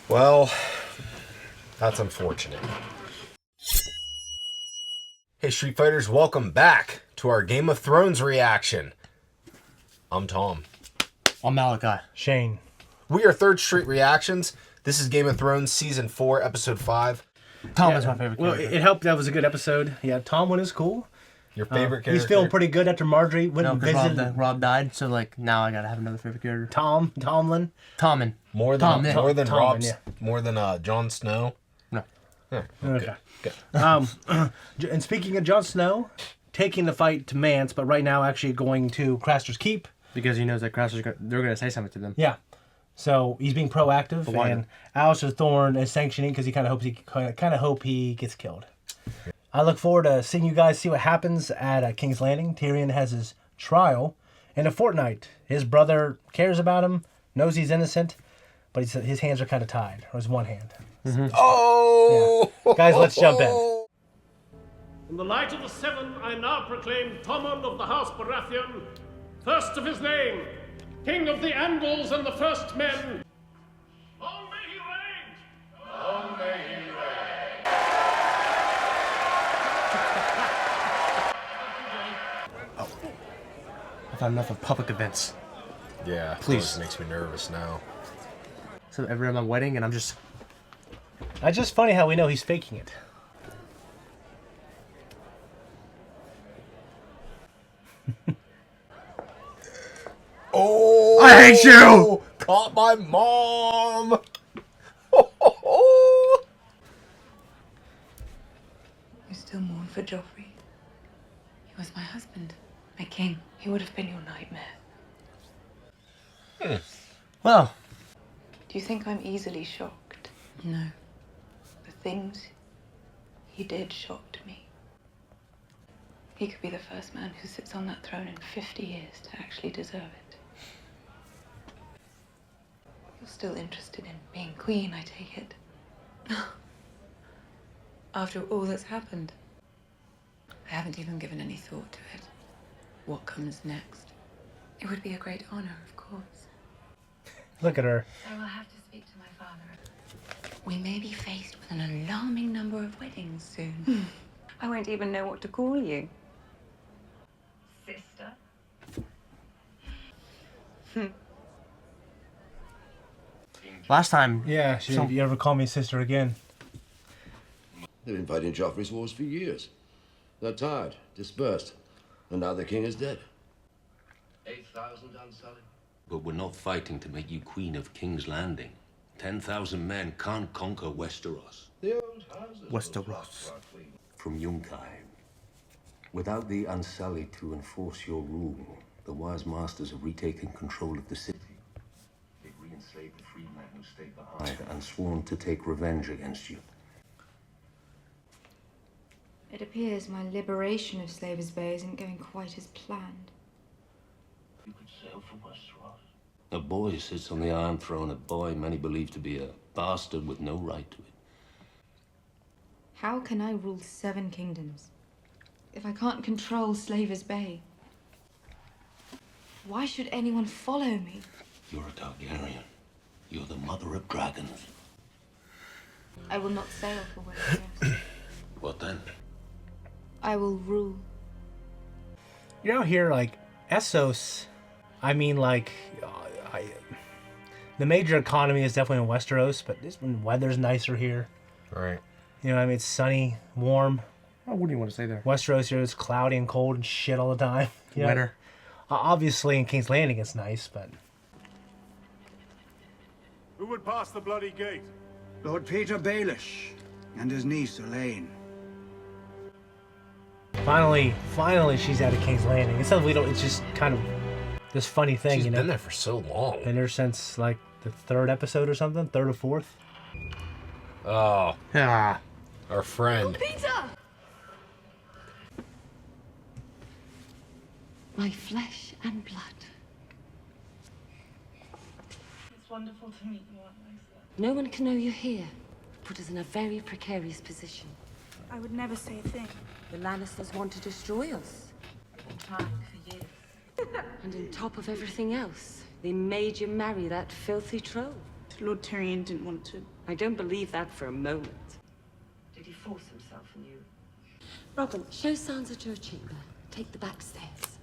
Well, that's unfortunate. Hey Street Fighters, welcome back to our Game of Thrones reaction. I'm Tom. I'm Malachi. Shane. We are Third Street Reactions. This is Game of Thrones Season 4, Episode 5. Tom is my favorite character. Well, it helped that was a good episode. Yeah, Tomlin is cool. Your favorite character? He's feeling pretty good after Marjorie went and visited. Rob died, so like now I gotta have another favorite character. Tomlin. Tommen. More than Tommen, Rob's, yeah. more than Jon Snow? No. Yeah, Okay. Good. And speaking of Jon Snow, taking the fight to Mance, but right now actually going to Craster's Keep. Because he knows that they're gonna say something to them. Yeah. So he's being proactive, and Alistair Thorne is sanctioning because he kind of hope he gets killed. I look forward to seeing you guys see what happens at King's Landing. Tyrion has his trial in a fortnight. His brother cares about him, knows he's innocent, but his hands are kind of tied, or his one hand. Mm-hmm. Oh! Yeah. Guys, let's jump in. In the light of the Seven, I now proclaim Tommen of the House Baratheon, first of his name, King of the Andals and the First Men. Long may he reign! Long may he reign! I've had enough of public events. Yeah, please. It makes me nervous now. So every at my wedding, and I'm just... It's just funny how we know he's faking it. Oh! I hate you! Caught my mom! You still mourn for Joffrey? He was my husband, my king. He would have been your nightmare. Well... Do you think I'm easily shocked? No. The things he did shocked me. He could be the first man who sits on that throne in 50 years to actually deserve it. You're still interested in being queen, I take it. After all that's happened. I haven't even given any thought to it. What comes next? It would be a great honor, of course. Look at her. I will have to speak to my father. We may be faced with an alarming number of weddings soon. I won't even know what to call you. Sister? Last time... Yeah, you ever call me sister again? They've been fighting Joffrey's wars for years. They're tired, dispersed, and now the king is dead. 8,000 unsullied. But we're not fighting to make you queen of King's Landing. 10,000 men can't conquer Westeros. The old houses Westeros. From Yunkai. Without the Unsullied to enforce your rule, the wise masters have retaken control of the city. They've re-enslaved the freedmen who stayed behind and sworn to take revenge against you. It appears my liberation of Slavers Bay isn't going quite as planned. You could sail for Westeros. A boy sits on the Iron Throne, a boy many believe to be a bastard with no right to it. How can I rule 7 kingdoms if I can't control Slavers Bay? Why should anyone follow me? You're a Targaryen. You're the mother of dragons. I will not sail for Westeros. What then? I will rule. You know, here, like, Essos, I mean, like, the major economy is definitely in Westeros, but this weather's nicer here. Right. You know what I mean? It's sunny, warm. Oh, what do you want to say there? Westeros here is cloudy and cold and shit all the time. You know? Winter. Obviously, in King's Landing, it's nice, but... Who would pass the bloody gate? Lord Peter Baelish and his niece Elaine. Finally, she's out of King's Landing. It's just kind of this funny thing, She's you know? been there for so long. Been there since, like, the 3rd episode or something? 3rd or 4th? Oh, Ah. our friend. Peter! My flesh and blood. It's wonderful to meet you, Aunt Lisa. No one can know you're here. Put us in a very precarious position. I would never say a thing. The Lannisters want to destroy us. I've been trying for years. And on top of everything else, they made you marry that filthy troll. Lord Tyrion didn't want to. I don't believe that for a moment. Did he force himself on you? Robin, show Sansa to her chamber. Take the back stairs.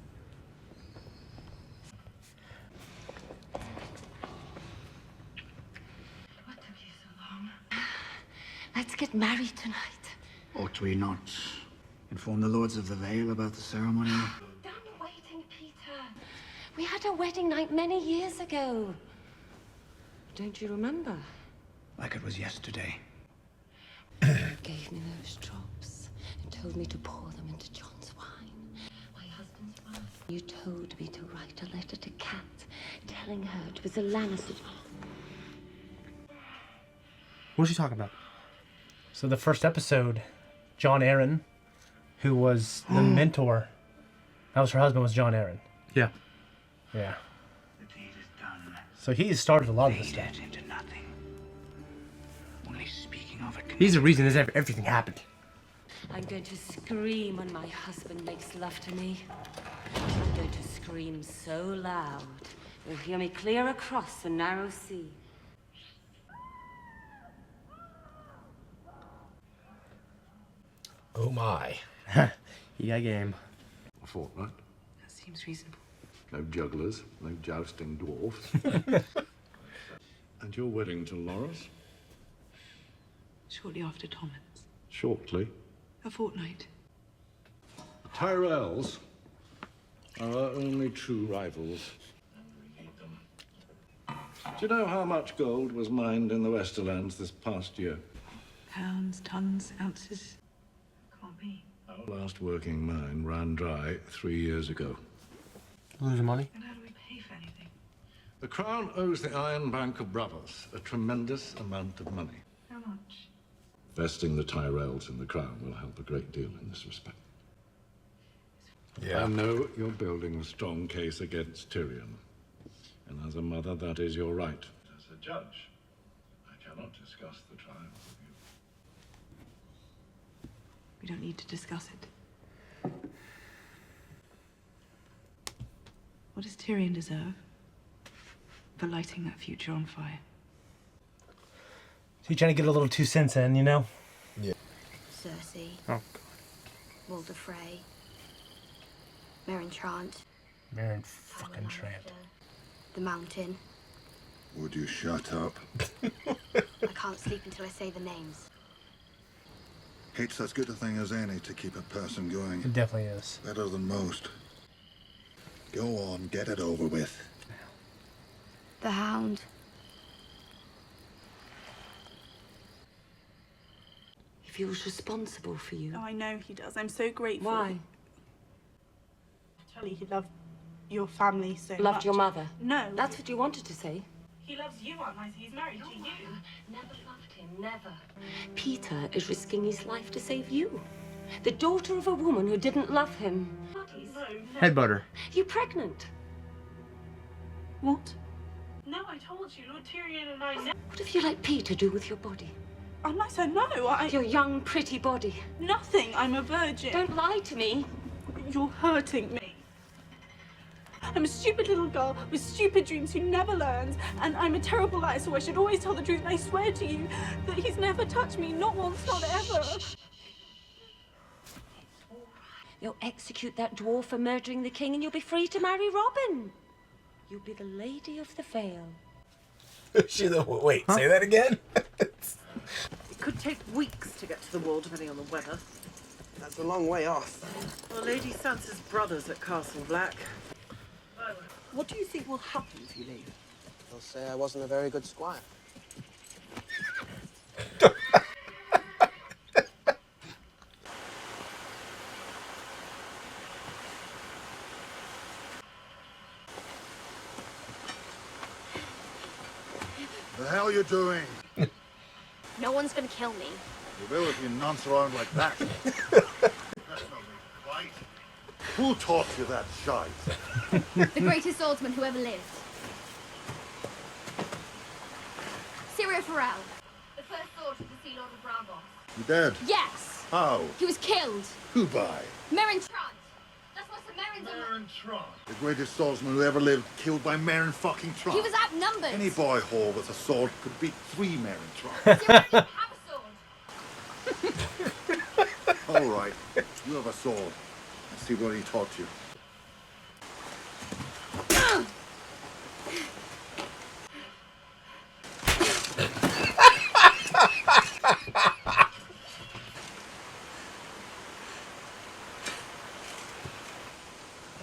What took you so long? Let's get married tonight. Ought we not inform the lords of the Vale about the ceremony? Done waiting, Peter. We had a wedding night many years ago. Don't you remember? Like it was yesterday. You gave me those drops and told me to pour them into John's wine. My husband's wine. You told me to write a letter to Kat, telling her it was a Lannister. What's she talking about? So the first episode, John Arryn, who was the mentor, that was her husband, was John Arryn. Yeah. Yeah. The deed is done. So he started a lot of this stuff. Faded into nothing. Only speaking of it. He's the reason this everything happened. I'm going to scream when my husband makes love to me. I'm going to scream so loud, you'll hear me clear across the narrow sea. Oh my. He got game. A fortnight. That seems reasonable. No jugglers, no jousting dwarfs. And your wedding to Loras? Shortly after Thomas. Shortly. A fortnight. The Tyrells are our only true rivals. Do you know how much gold was mined in the Westerlands this past year? Pounds, tons, ounces. Can't be. Our last working mine ran dry 3 years ago. Losing money? And how do we pay for anything? The Crown owes the Iron Bank of Bravos a tremendous amount of money. How much? Vesting the Tyrells in the Crown will help a great deal in this respect. Yeah. I know you're building a strong case against Tyrion. And as a mother, that is your right. As a judge, I cannot discuss the trial with you. We don't need to discuss it. What does Tyrion deserve for lighting that future on fire? So you're trying to get a little 2 cents in, you know? Yeah. Cersei. Oh, God. Walder Frey. Meryn Trant. Meryn fucking Trant. The Mountain. Would you shut up? I can't sleep until I say the names. Hate's as good a thing as any to keep a person going. It definitely is. Better than most. Go on, get it over with. The Hound. He feels responsible for you. Oh, I know he does. I'm so grateful. Why? Charlie, he loved your family so much. Loved your mother? No. That's what you wanted to say. He loves you, Aunt Lizzie. He's married to you. Never loved him, never. Peter is risking his life to save you. The daughter of a woman who didn't love him. No. Head butter. You pregnant? What? No, I told you. Lord Tyrion and I... What have you let Peter do with your body? Aunt Lizzie, no. Your young, pretty body. Nothing. I'm a virgin. Don't lie to me. You're hurting me. I'm a stupid little girl with stupid dreams who never learns, and I'm a terrible liar, so I should always tell the truth. And I swear to you that he's never touched me, not once, not ever. You'll execute that dwarf for murdering the king, and you'll be free to marry Robin. You'll be the Lady of the Vale. Wait, say that again? It could take weeks to get to the wall, depending on the weather. That's a long way off. Well, Lady Sansa's brother's at Castle Black. What do you think will happen if you leave? They'll say I wasn't a very good squire. The hell you doing? No one's gonna kill me. You will if you nonce around like that. That's not right. Who taught you that shite? The greatest swordsman who ever lived. Syria Farrell. The first sword of the Sea Lord of Bravos. You dead? Yes. How? He was killed. Who by? Meryn Trant. That's why Sir Meryn's The greatest swordsman who ever lived, killed by Meryn fucking Tron. He was outnumbered. Any boy whore with a sword could beat 3 Meryn Tron. All right, you have a sword. Let's see what he taught you.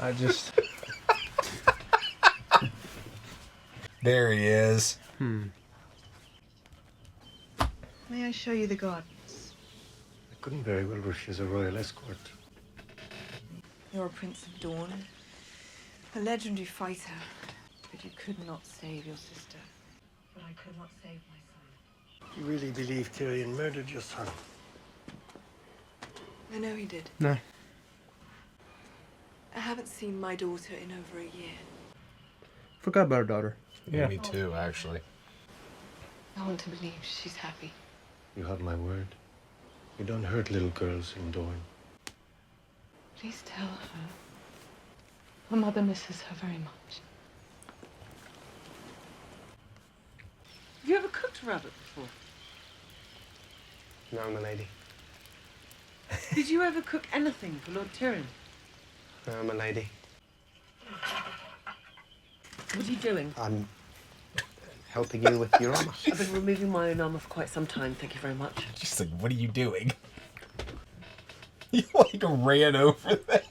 I just... There he is. May I show you the gardens? I couldn't very well refuse a royal escort. You're a Prince of Dawn, a legendary fighter, but you could not save your sister. But I could not save my son. You really believe Tyrion murdered your son? I know he did. No. I haven't seen my daughter in over a year. Forgot about her daughter. Yeah, me too, actually. I want to believe she's happy. You have my word. You don't hurt little girls in Dorne. Please tell her. Her mother misses her very much. Have you ever cooked rabbit before? No, my lady. Did you ever cook anything for Lord Tyrion? No, my lady. What are you doing? I'm helping you with your armor. I've been removing my own armor for quite some time, thank you very much. Just like, what are you doing? You like ran over there.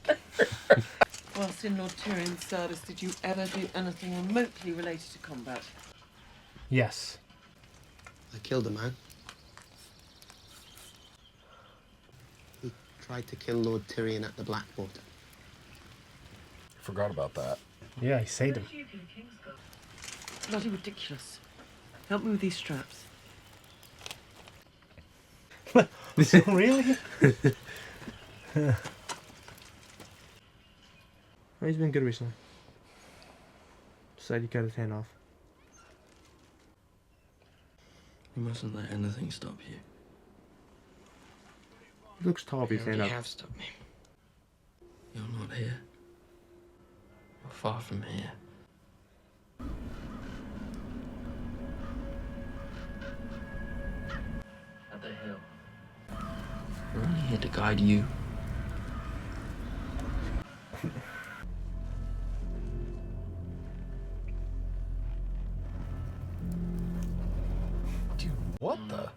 Whilst in Lord Tyrion's service, did you ever do anything remotely related to combat? Yes. I killed a man. He tried to kill Lord Tyrion at the Blackwater. Forgot about that. Yeah, he saved him. Bloody ridiculous. Help me with these straps. Really? He's been good recently. Decided he cut his hand off. You mustn't let anything stop you. He looks tall, but he's stand You up. have stopped me. You're not here. You're far from here. At the hill. We're only here to guide you. Dude, what the?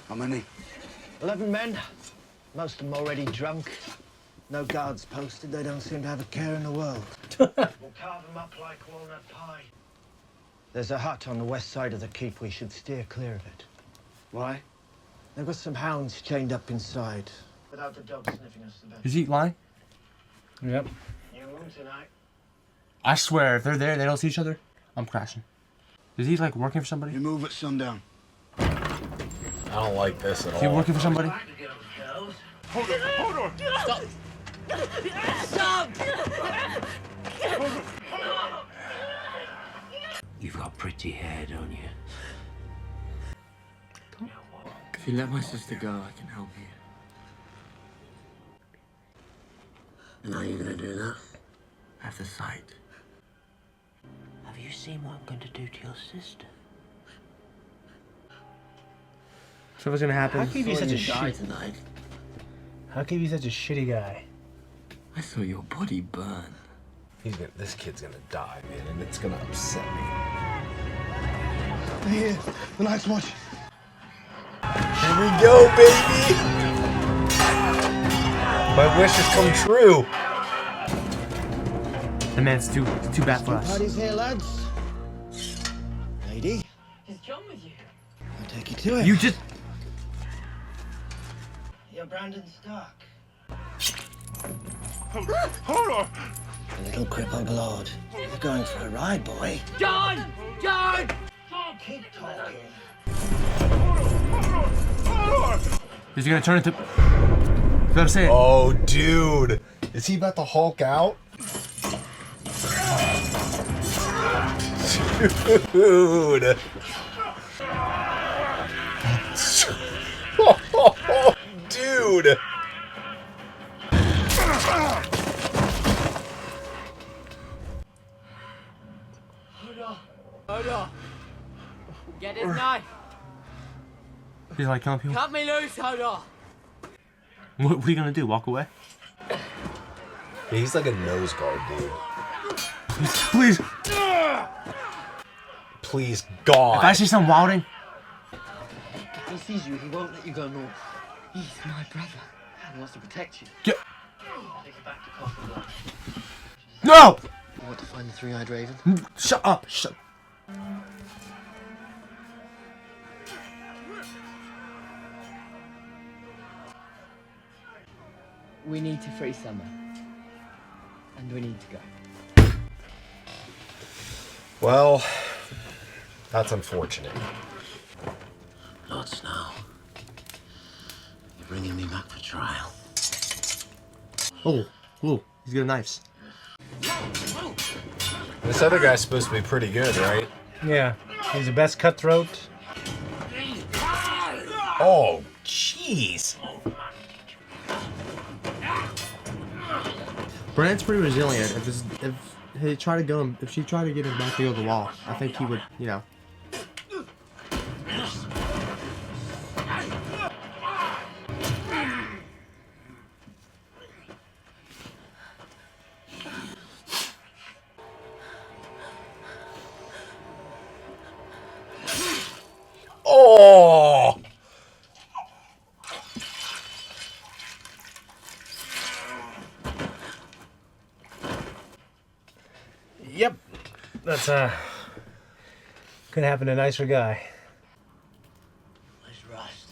How many? 11 men. Most of them already drunk. No guards posted. They don't seem to have a care in the world. We'll carve them up like walnut pie. There's a hut on the west side of the keep. We should steer clear of it. Why? They've got some hounds chained up inside. Without the dog sniffing us the best. Is he lying? Yep. New moon tonight. I swear, if they're there, they don't see each other, I'm crashing. Is he like working for somebody? You move at sundown. I don't like this at all. Is he working for somebody? Hold on, hold on! Stop! Stop! You've got pretty hair, don't you? If you let my sister go, I can help you. And how are you gonna do that? Have the sight. Have you seen what I'm going to do to your sister? So what's gonna happen? How can you be such a Die shit? tonight. How can you be such a shitty guy? I saw your body burn. This kid's gonna die, man, and it's gonna upset me. Here, the night's watch. Here we go, baby! My wish has come true. The man's too bad for us. Party's here, lads. Lady, Is John with you? I'll take you to it. You just... You're Brandon Stark. Hold on! A little crippled lord. You're going for a ride, boy. John! John! Keep talking. Is he gonna turn into... You gotta say it. Oh, dude. Is he about to Hulk out? Dude. Dude. Hodor! Get his knife! He's like killing people. Cut me loose, Hodor! What are you gonna do? Walk away? Yeah, he's like a nose guard, dude. Please. Please, God. If I see some wilding. If he sees you, he won't let you go north. He's my brother. He wants to protect you. Get. Take you back to Castle Black. No! You want to find the three-eyed raven? Shut up. Shut. We need to free Summer. And we need to go. Well, that's unfortunate. Lord Snow, you're bringing me back for trial. Oh, he's got knives. This other guy's supposed to be pretty good, right? Yeah, he's the best cutthroat. Oh, jeez. Brand's pretty resilient. If he tried to go, if she tried to get him back to the wall, I think he would, you know. Oh! Yep. That's couldn't happen to a nicer guy. Where's Rust?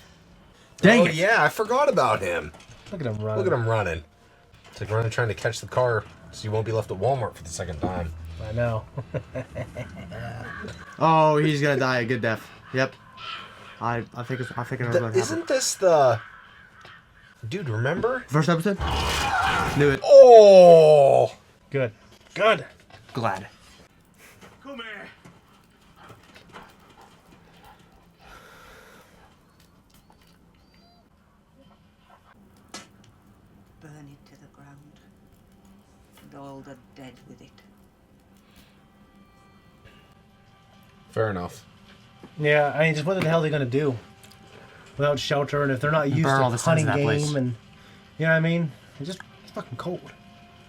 Dang it. Yeah, I forgot about him. Look at him running. Look at him running. It's like running trying to catch the car so you won't be left at Walmart for the second time. I know. Oh, he's gonna die a good death. Yep. I think it's Isn't this the dude? Remember first episode? Knew it. Oh, good. Good. Glad. Come here. Burn it to the ground. And all the dead with it. fair enough. Yeah, I mean, just what the hell are they gonna do without shelter, and if they're not used to hunting game, and you know what I mean? It's fucking cold.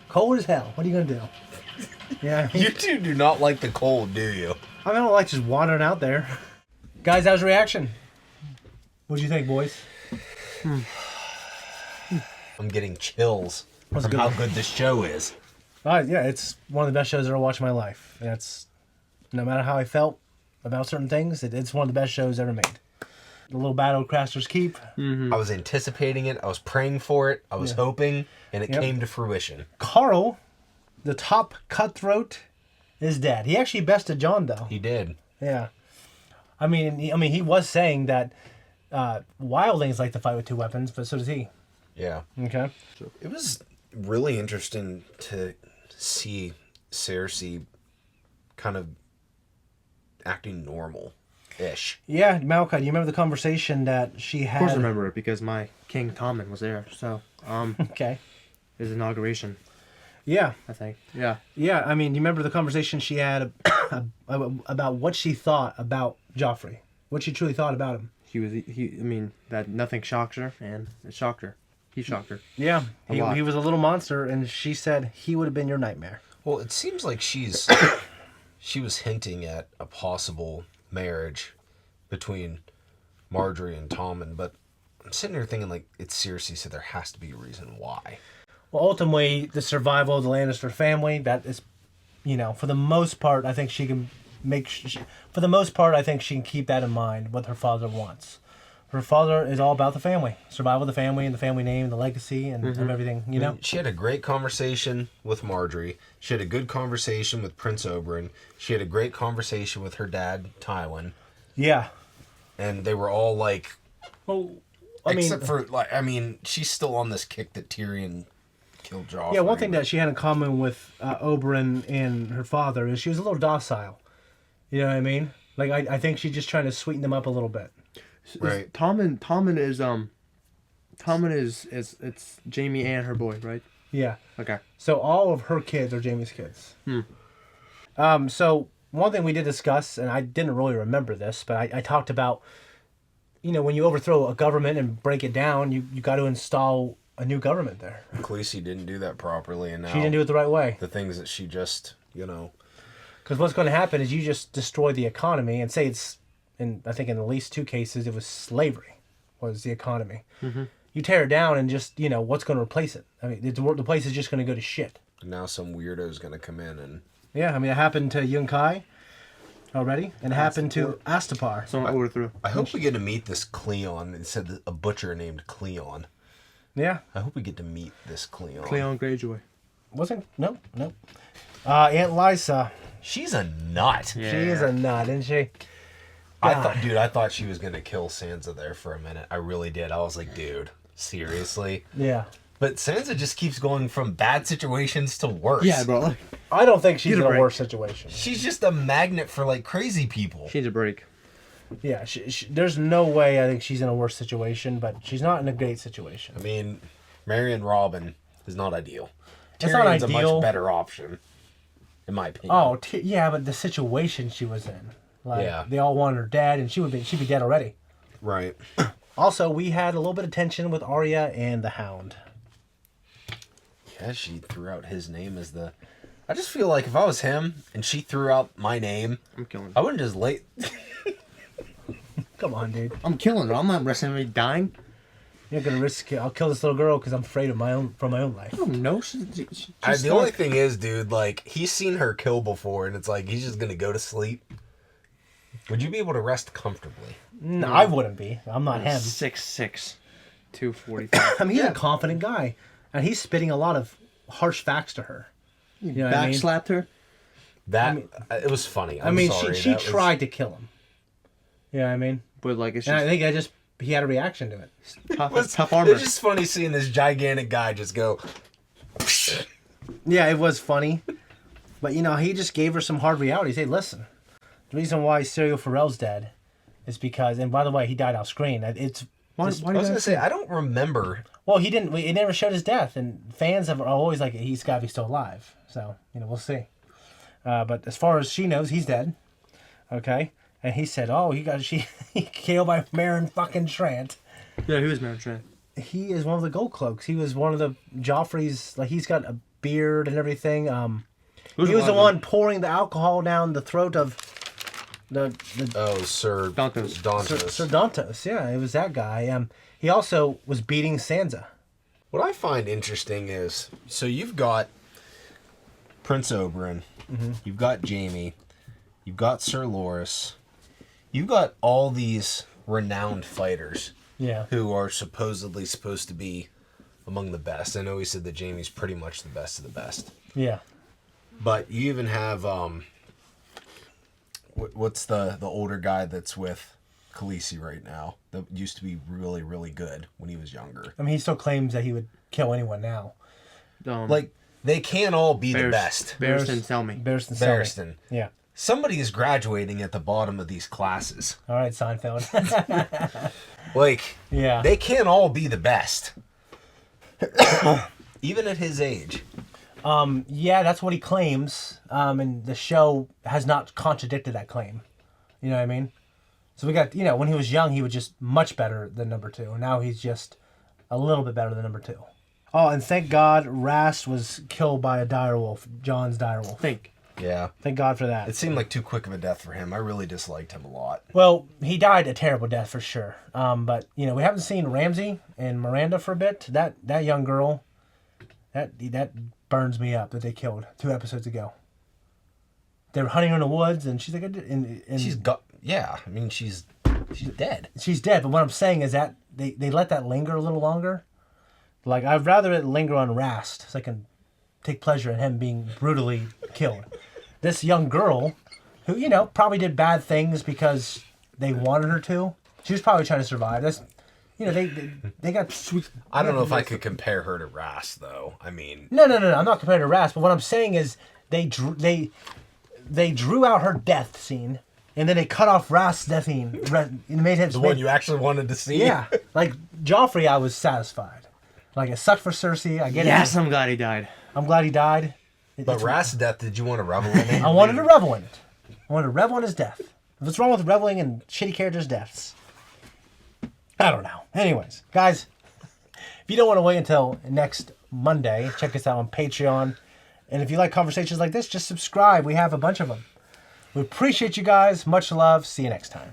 Cold as hell. What are you gonna do? Yeah, You two do not like the cold, do you? I don't like just wandering out there. Guys, how's your reaction? What'd you think, boys? I'm getting chills from good? how good this show is. Yeah, it's one of the best shows I've ever watched in my life. That's no matter how I felt about certain things, it's one of the best shows ever made. The little battle of Craster's Keep. I was anticipating it. I was praying for it. I was hoping, and it came to fruition. Carl, the top cutthroat, is dead. He actually bested Jon, though. He did. Yeah. I mean, he was saying that wildlings like to fight with two weapons, but so does he. Yeah. Okay. It was really interesting to see Cersei kind of acting normal-ish. Yeah, Malachi, do you remember the conversation that she had? Of course I remember it, because my King Tommen was there, so, okay. His inauguration. Yeah. I think, yeah. Yeah, I mean, you remember the conversation she had about what she thought about Joffrey? What she truly thought about him? That nothing shocked her, and it shocked her. He shocked her. Yeah, he was a little monster, and she said he would have been your nightmare. Well, it seems like she was hinting at a possible marriage between Marjorie and Tommen, but I'm sitting here thinking, like, it's Cersei, so there has to be a reason why. Well, ultimately, the survival of the Lannister family, that is, for the most part, I think she can for the most part, I think she can keep that in mind, what her father wants. Her father is all about the family, survival of the family, and the family name, the legacy, and of everything, I mean, she had a great conversation with Marjorie. She had a good conversation with Prince Oberyn. She had a great conversation with her dad, Tywin. Yeah. And they were all like... Well, except for, she's still on this kick that Tyrion killed Joffrey. Yeah, one thing that she had in common with Oberyn and her father is she was a little docile. You know what I mean? Like, I think she's just trying to sweeten them up a little bit. Right. Tommen is it's Jaime and her boy, right? Yeah. Okay. So all of her kids are Jaime's kids. So one thing we did discuss, and I didn't really remember this, but I talked about, when you overthrow a government and break it down, you got to install a new government there. Khaleesi didn't do that properly, and now She didn't do it the right way. The things that she just, Because what's going to happen is you just destroy the economy and say it's, I think in at least 2 cases, it was slavery was the economy. Mm-hmm. You tear it down and just, what's going to replace it? I mean, the place is just going to go to shit. now some weirdo's going to come in and... Yeah, I mean, it happened to Yunkai already, and it happened to Astapar. So I overthrew. I hope we get to meet this Cleon. It said a butcher named Cleon. Yeah. I hope we get to meet this Cleon. Cleon Greyjoy. Wasn't? No. Aunt Lysa. She's a nut. Yeah. She is a nut, isn't she? I thought she was going to kill Sansa there for a minute. I really did. I was like, dude, seriously? Yeah. But Sansa just keeps going from bad situations to worse. Yeah, bro. I don't think she's in a worse situation. She's just a magnet for, crazy people. She needs a break. Yeah, there's no way I think she's in a worse situation, but she's not in a great situation. I mean, Marion Robin is not ideal. It's not Tyrion's ideal. a much better option, in my opinion. Oh, yeah, but the situation she was in. Yeah. They all wanted her dead, and she'd be dead already. Right. Also, we had a little bit of tension with Arya and the Hound. Yeah, she threw out his name as the... I just feel like if I was him and she threw out my name, I'm killing her. I wouldn't just lay... Come on, dude. I'm killing her. I'm not risking me dying. You're gonna risk it. I'll kill this little girl because I'm afraid of my own life. I don't know. The only thing is, dude, he's seen her kill before, and it's like, he's just gonna go to sleep. Would you be able to rest comfortably? No, I wouldn't be. I'm not him. 6'6", 245. I mean, he's a confident guy, and he's spitting a lot of harsh facts to her. You know what I mean? Backslapped her. It was funny. She tried to kill him. You know what I mean? But it's and I think he had a reaction to it. Tough armor. It's just funny seeing this gigantic guy just go. Yeah, it was funny, but he just gave her some hard realities. Hey, listen, the reason why Syrio Forel's dead is because, and by the way, he died off screen. It's. I was gonna say I don't remember. Well, he didn't. It never showed his death, and fans are always like, he's got to be still alive. So we'll see. But as far as she knows, he's dead. Okay. And he said, "Oh, he killed by Meryn fucking Trant." Yeah, who is Meryn Trant? He is one of the Gold Cloaks. He was one of the Joffrey's. He's got a beard and everything. He was the one pouring the alcohol down the throat of Sir Dantos. Sir Dantos. Yeah, it was that guy. He also was beating Sansa. What I find interesting is, so you've got Prince Oberyn, you've got Jaime, you've got Sir Loras. You've got all these renowned fighters who are supposedly supposed to be among the best. I know he said that Jaime's pretty much the best of the best. Yeah. But you even have, what's the older guy that's with Khaleesi right now that used to be really, really good when he was younger? I mean, he still claims that he would kill anyone now. They can't all be the best. Barristan Selmy. Barristan. Yeah. Somebody is graduating at the bottom of these classes. All right, Seinfeld. Yeah. They can't all be the best. Even at his age. Yeah, that's what he claims. And the show has not contradicted that claim. You know what I mean? So we got, when he was young, he was just much better than number 2. And now he's just a little bit better than number 2. Oh, and thank God Rast was killed by a direwolf, Jon's direwolf. Yeah. Thank God for that. It seemed like too quick of a death for him. I really disliked him a lot. Well, he died a terrible death for sure. But, we haven't seen Ramsay and Miranda for a bit. That young girl, that burns me up that they killed 2 episodes ago. They were hunting her in the woods, and she's like... she's got... Yeah, I mean, she's dead. She's dead, but what I'm saying is that they let that linger a little longer. I'd rather it linger on Rast so I can take pleasure in him being brutally killed. This young girl, who, probably did bad things because they wanted her to. She was probably trying to survive. That's, they got sweet. I don't know if I could compare her to Rast, though. I mean... No. I'm not comparing to Rast, but what I'm saying is they drew out her death scene, and then they cut off Rast's death scene. And made him... The one you actually wanted to see? Yeah. Joffrey, I was satisfied. It sucked for Cersei. I get it. Yes, I'm glad he died. I'm glad he died. But Rast's death, did you want to revel in it? I wanted to revel in it. I want to revel in his death. What's wrong with reveling in shitty characters' deaths? I don't know. Anyways, guys, if you don't want to wait until next Monday, check us out on Patreon. And if you like conversations like this, just subscribe. We have a bunch of them. We appreciate you guys. Much love. See you next time.